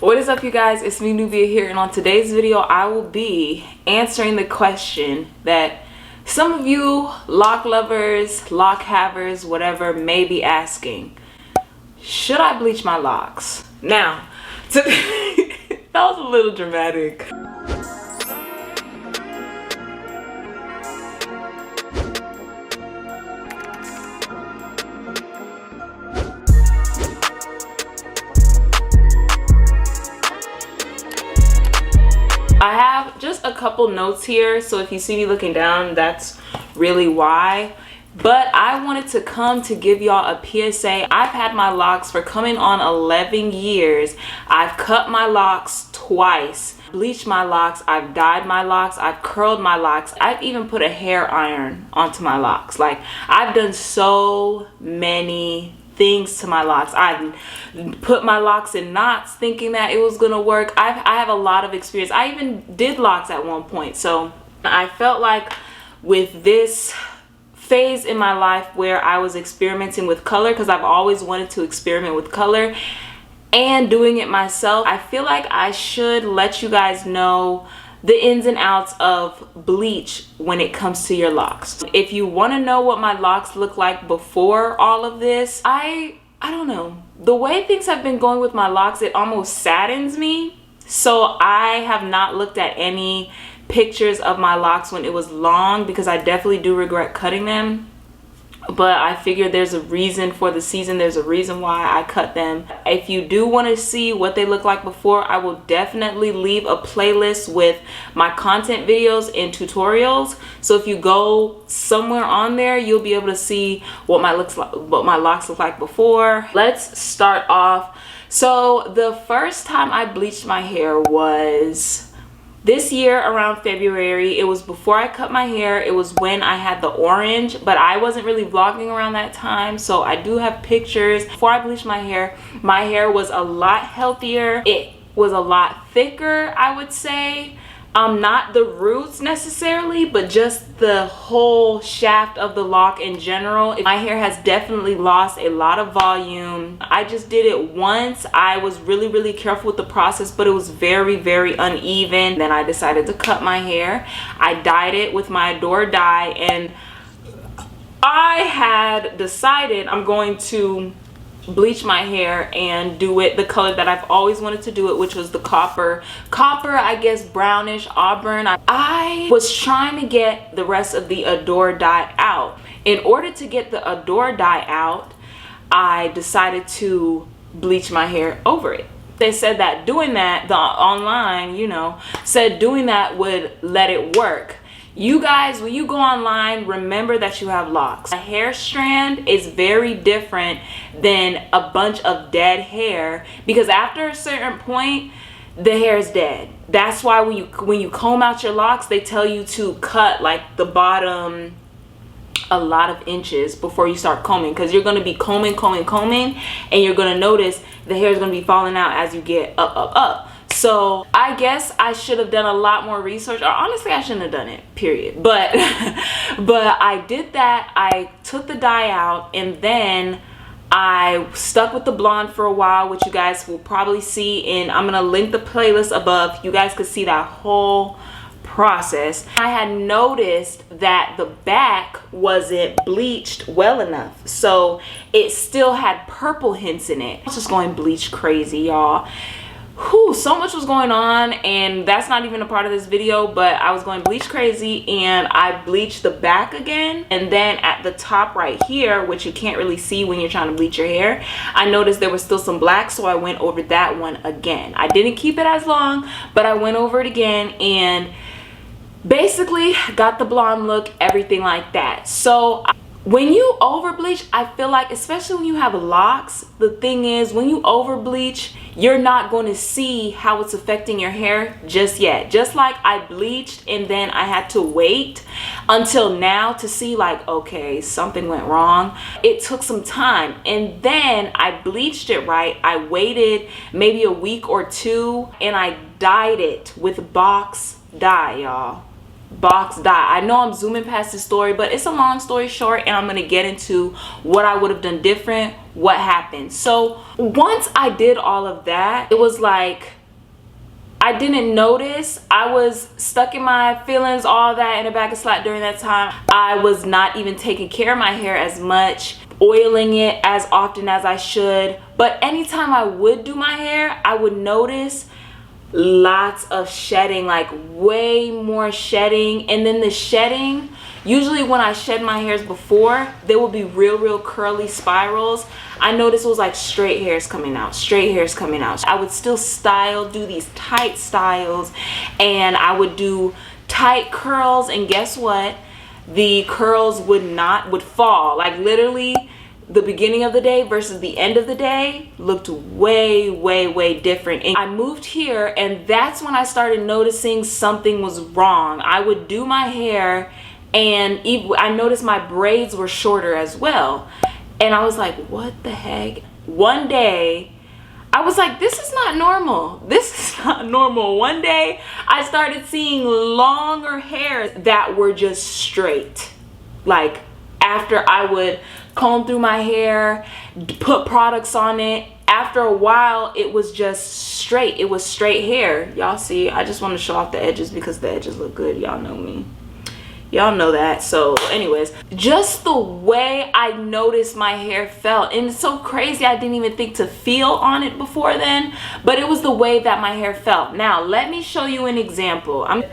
What is up, you guys? It's me, Nubia, here, and on today's video I will be answering the question that some of you lock lovers, lock havers, whatever, may be asking. Should I bleach my locks? Now, that was a little dramatic. I have just a couple notes here, so if you see me looking down, that's really why. But I wanted to come to give y'all a PSA. I've had my locks for coming on 11 years. I've cut my locks twice, bleached my locks, I've dyed my locks, I've curled my locks, I've even put a hair iron onto my locks. Like, I've done so many things to my locks. I put my locks in knots thinking that it was gonna work. I have a lot of experience. I even did locks at one point. So I felt like with this phase in my life where I was experimenting with color, because I've always wanted to experiment with color and doing it myself, I feel like I should let you guys know the ins and outs of bleach when it comes to your locks. If you want to know what my locks look like before all of this, I don't know. The way things have been going with my locks, it almost saddens me. So I have not looked at any pictures of my locks when it was long, because I definitely do regret cutting them. But I figured there's a reason for the season. There's a reason why I cut them. If you do want to see what they look like before, I will definitely leave a playlist with my content videos and tutorials. So if you go somewhere on there, you'll be able to see what my locks look like before. Let's start off. So the first time I bleached my hair was this year around February. It was before I cut my hair. It was when I had the orange, but I wasn't really vlogging around that time, so I do have pictures. Before I bleached my hair was a lot healthier. It was a lot thicker, I would say. Not the roots necessarily, but just the whole shaft of the lock in general. My hair has definitely lost a lot of volume. I just did it once. I was really careful with the process, but it was very uneven. Then I decided to cut my hair. I dyed it with my Adore dye, and I had decided I'm going to bleach my hair and do it the color that I've always wanted to do it, which was the copper, I guess brownish auburn. I was trying to get the rest of the Adore dye out. In order to get the Adore dye out, I decided to bleach my hair over it. They said that doing that, the online, you know, said doing that would let it work. You guys, when you go online, remember that you have locks. A hair strand is very different than a bunch of dead hair, because after a certain point, the hair is dead. That's why when you comb out your locks, they tell you to cut like the bottom a lot of inches before you start combing, because you're going to be combing, and you're going to notice the hair is going to be falling out as you get up. So I guess I should have done a lot more research, or honestly I shouldn't have done it, period. But I did that. I took the dye out, and then I stuck with the blonde for a while, which you guys will probably see, and I'm gonna link the playlist above. You guys could see that whole process. I had noticed that the back wasn't bleached well enough, so it still had purple hints in it. I was just going bleach crazy, y'all. Whew, so much was going on, and that's not even a part of this video, but I was going bleach crazy, and I bleached the back again. And then at the top right here, which you can't really see when you're trying to bleach your hair, I noticed there was still some black, so I went over that one again. I didn't keep it as long, but I went over it again and basically got the blonde look, everything like that. So when you over bleach, I feel like, especially when you have locks, the thing is, when you over bleach, you're not going to see how it's affecting your hair just yet. Just like I bleached and then I had to wait until now to see, like, okay, something went wrong. It took some time, and then I bleached it right. I waited maybe a week or two, and I dyed it with box dye, y'all. box dye. I know I'm zooming past this story, but it's a long story short, and I'm gonna get into what I would have done different, what happened. So once I did all of that, it was like I didn't notice. I was stuck in my feelings, all that in a bag of slack during that time. I was not even taking care of my hair as much, oiling it as often as I should. But anytime I would do my hair, I would notice lots of shedding, like way more shedding. And then the shedding, usually when I shed my hairs before, there will be real curly spirals. I noticed it was like straight hairs coming out, straight hairs coming out. I would still do these tight styles, and I would do tight curls, and guess what? The curls would fall. Like literally the beginning of the day versus the end of the day looked way different. And I moved here, and that's when I started noticing something was wrong. I would do my hair, and I noticed my braids were shorter as well. And I was like, what the heck? One day, I was like, this is not normal. This is not normal. One day, I started seeing longer hairs that were just straight. Like, after I would comb through my hair, put products on it, after a while, it was just straight. It was straight hair. Y'all see, I just want to show off the edges because the edges look good. Y'all know me. Y'all know that. So anyways, just the way I noticed my hair felt, and it's so crazy, I didn't even think to feel on it before then, but it was the way that my hair felt. Now let me show you an example. I'm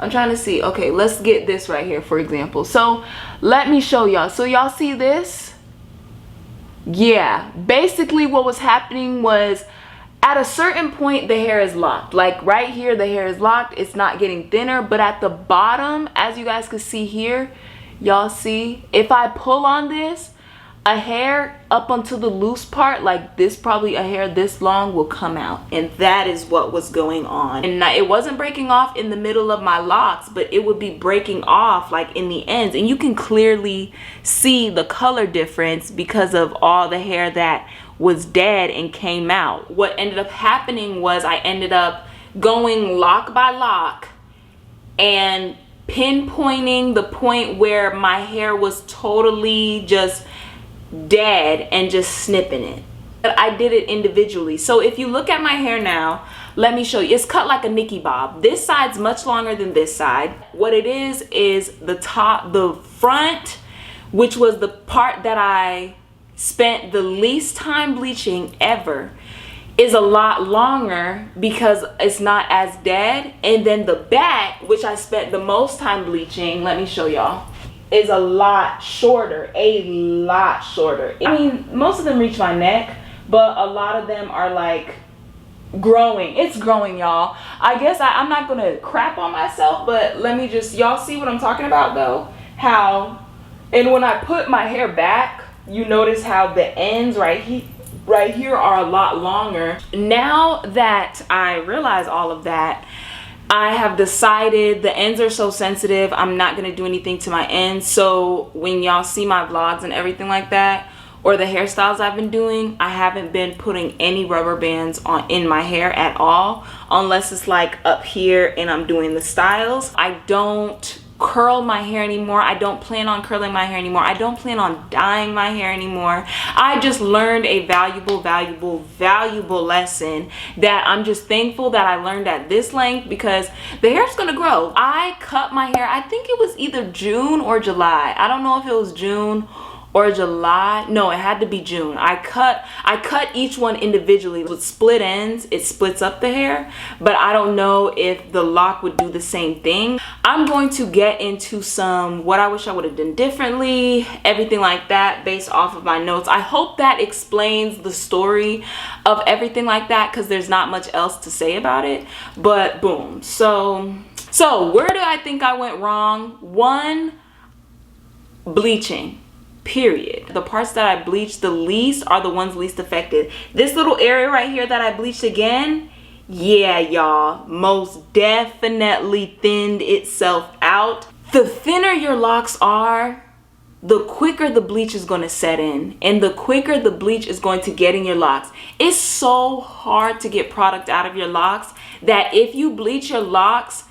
trying to see. Okay, let's get this right here for example. So let me show y'all. So y'all see this? Yeah, basically what was happening was at a certain point the hair is locked. Like right here the hair is locked, it's not getting thinner, but at the bottom, as you guys can see here, y'all see, if I pull on this, a hair up onto the loose part, like this, probably a hair this long, will come out. And that is what was going on. And it wasn't breaking off in the middle of my locks, but it would be breaking off like in the ends. And you can clearly see the color difference because of all the hair that was dead and came out. What ended up happening was I ended up going lock by lock and pinpointing the point where my hair was totally just dead and just snipping it. But I did it individually. So if you look at my hair now, let me show you. It's cut like a Nikki bob. This side's much longer than this side. What it is the top, the front, which was the part that I spent the least time bleaching ever, is a lot longer because it's not as dead. And then the back, which I spent the most time bleaching, let me show y'all, is a lot shorter, I mean, most of them reach my neck, but a lot of them are like growing. It's growing, y'all. I guess I'm not gonna crap on myself, but let me just, y'all see what I'm talking about though? How, and when I put my hair back, you notice how the ends right here are a lot longer. Now that I realize all of that, I have decided the ends are so sensitive, I'm not going to do anything to my ends. So when y'all see my vlogs and everything like that, or the hairstyles I've been doing, I haven't been putting any rubber bands in my hair at all, unless it's like up here and I'm doing the styles. I don't curl my hair anymore. I don't plan on curling my hair anymore. I don't plan on dyeing my hair anymore. I just learned a valuable lesson that I'm just thankful that I learned at this length, because the hair's gonna grow. I cut my hair, I think it was either June or July. I don't know if it was June or July. No, it had to be June. I cut each one individually with split ends. It splits up the hair, but I don't know if the lock would do the same thing. I'm going to get into some what I wish I would have done differently, everything like that, based off of my notes. I hope that explains the story of everything like that, because there's not much else to say about it. But boom. So where do I think I went wrong? One, bleaching. Period. The parts that I bleached the least are the ones least affected. This little area right here that I bleached again, yeah, y'all, most definitely thinned itself out. The thinner your locks are, the quicker the bleach is going to set in, and the quicker the bleach is going to get in your locks. It's so hard to get product out of your locks that if you bleach your locks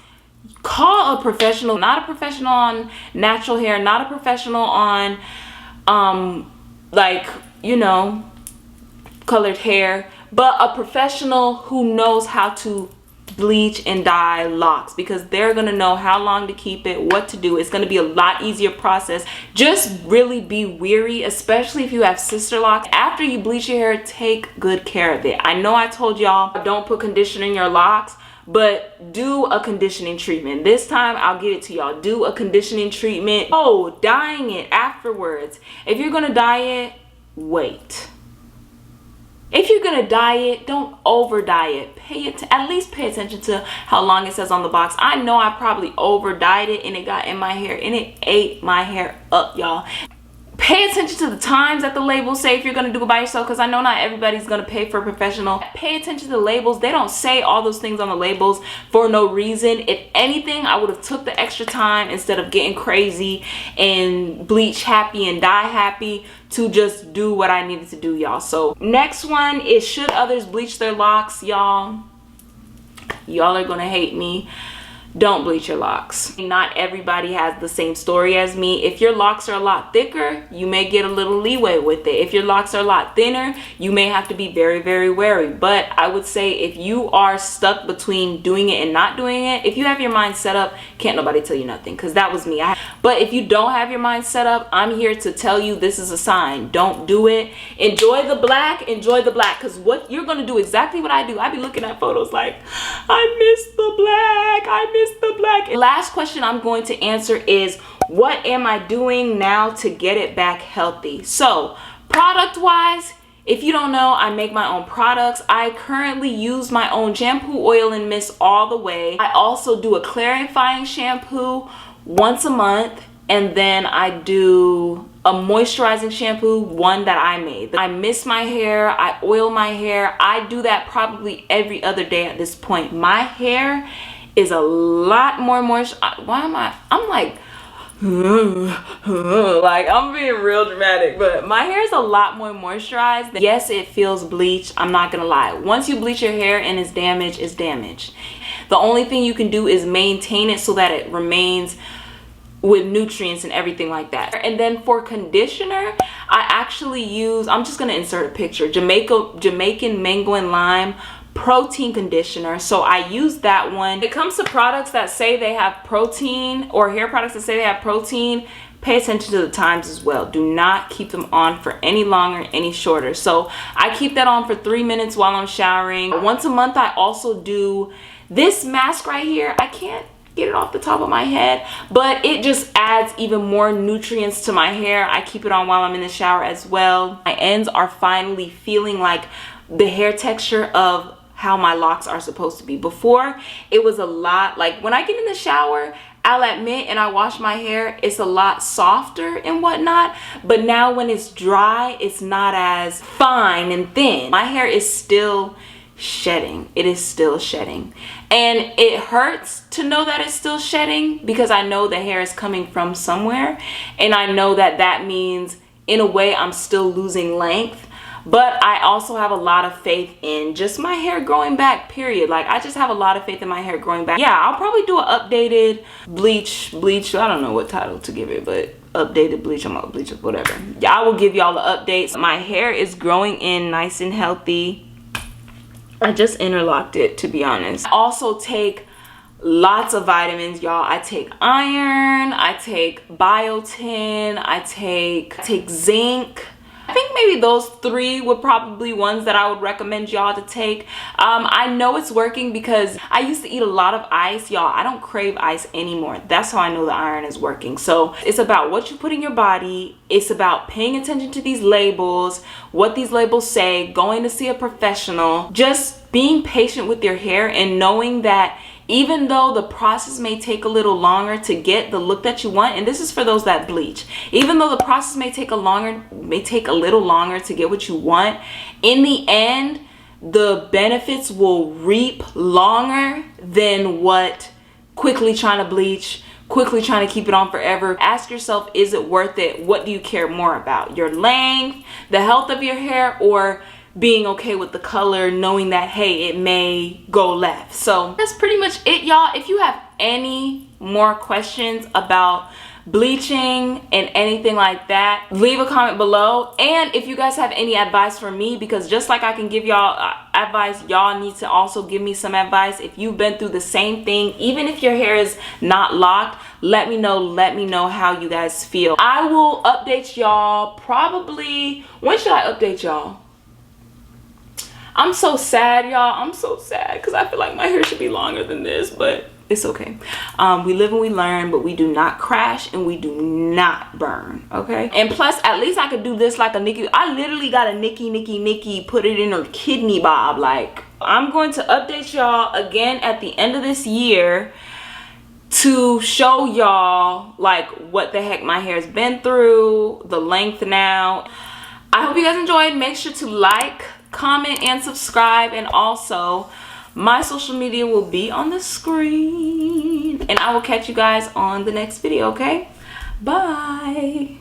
call a professional. Not a professional on natural hair, not a professional on like, you know, colored hair, but a professional who knows how to bleach and dye locks, because they're gonna know how long to keep it, what to do. It's gonna be a lot easier process. Just really be wary, especially if you have sister locks. After you bleach your hair, take good care of it. I know I told y'all don't put conditioner in your locks, but do a conditioning treatment. This time I'll get it to y'all. Do a conditioning treatment. Oh, dyeing it afterwards. If you're gonna dye it, wait. If you're gonna dye it, don't over dye it. At least pay attention to how long it says on the box. I know I probably over dyed it and it got in my hair and it ate my hair up, y'all. Pay attention to the times that the labels say if you're gonna do it by yourself, because I know not everybody's gonna pay for a professional. Pay attention to the labels. They don't say all those things on the labels for no reason. If anything, I would have took the extra time instead of getting crazy and bleach happy and dye happy to just do what I needed to do, y'all. So next one is, should others bleach their locks? Y'all are gonna hate me. Don't bleach your locks. Not everybody has the same story as me. If your locks are a lot thicker, you may get a little leeway with it. If your locks are a lot thinner, you may have to be very, very wary. But I would say if you are stuck between doing it and not doing it, if you have your mind set up, can't nobody tell you nothing, because that was me. But if you don't have your mind set up, I'm here to tell you this is a sign. Don't do it. Enjoy the black, because what you're gonna do exactly what I do. I be looking at photos like, I miss the black, I miss the black. Last question I'm going to answer is, what am I doing now to get it back healthy? So product wise, if you don't know, I make my own products. I currently use my own shampoo, oil, and mist all the way. I also do a clarifying shampoo once a month, and then I do a moisturizing shampoo, one that I made. I mist my hair, I oil my hair. I do that probably every other day at this point. My hair is a lot more moist. I'm like I'm being real dramatic, but my hair is a lot more moisturized. Yes, it feels bleached, I'm not gonna lie. Once you bleach your hair and it's damaged, it's damaged. The only thing you can do is maintain it so that it remains with nutrients and everything like that. And then for conditioner, I actually use, I'm just gonna insert a picture, Jamaican mango and lime protein conditioner. So I use that one. When it comes to products that say they have protein, or hair products that say they have protein, pay attention to the times as well. Do not keep them on for any longer, any shorter. So I keep that on for 3 minutes while I'm showering. Once a month, I also do this mask right here. I can't get it off the top of my head, but it just adds even more nutrients to my hair. I keep it on while I'm in the shower as well. My ends are finally feeling like the hair texture of how my locks are supposed to be. Before, it was a lot, like when I get in the shower, I'll admit, and I wash my hair, it's a lot softer and whatnot, but now when it's dry, it's not as fine and thin. My hair is still shedding. It is still shedding, and it hurts to know that it's still shedding, because I know the hair is coming from somewhere, and I know that that means in a way I'm still losing length. But I also have a lot of faith in just my hair growing back, period. Like, I just have a lot of faith in my hair growing back. Yeah, I'll probably do an updated bleach, I don't know what title to give it, but updated bleach, I'm gonna bleach it, whatever. Yeah, I will give y'all the updates. My hair is growing in nice and healthy. I just interlocked it, to be honest. I also take lots of vitamins, y'all. I take iron, I take biotin, I take zinc. I think maybe those 3 would probably ones that I would recommend y'all to take. I know it's working because I used to eat a lot of ice, y'all. I don't crave ice anymore. That's how I know the iron is working. So it's about what you put in your body. It's about paying attention to these labels, what these labels say, going to see a professional, just being patient with your hair, and knowing that even though the process may take a little longer to get the look that you want, and this is for those that bleach, even though the process may take a little longer to get what you want, in the end, the benefits will reap longer than what quickly trying to bleach, quickly trying to keep it on forever. Ask yourself, is it worth it? What do you care more about? Your length, the health of your hair, or being okay with the color, knowing that, hey, it may go left. So that's pretty much it, y'all. If you have any more questions about bleaching and anything like that, leave a comment below. And if you guys have any advice for me, because just like I can give y'all advice, y'all need to also give me some advice. If you've been through the same thing, even if your hair is not locked, let me know how you guys feel. I will update y'all probably, when should I update y'all? I'm so sad, y'all. I'm so sad because I feel like my hair should be longer than this, but it's okay. We live and we learn, but we do not crash and we do not burn, okay? And plus, at least I could do this like a Nicki. I literally got a Nicki put it in her kidney bob. Like, I'm going to update y'all again at the end of this year to show y'all like what the heck my hair's been through, the length now. I hope you guys enjoyed. Make sure to like, comment, and subscribe. And also, my social media will be on the screen. And I will catch you guys on the next video, okay? Bye.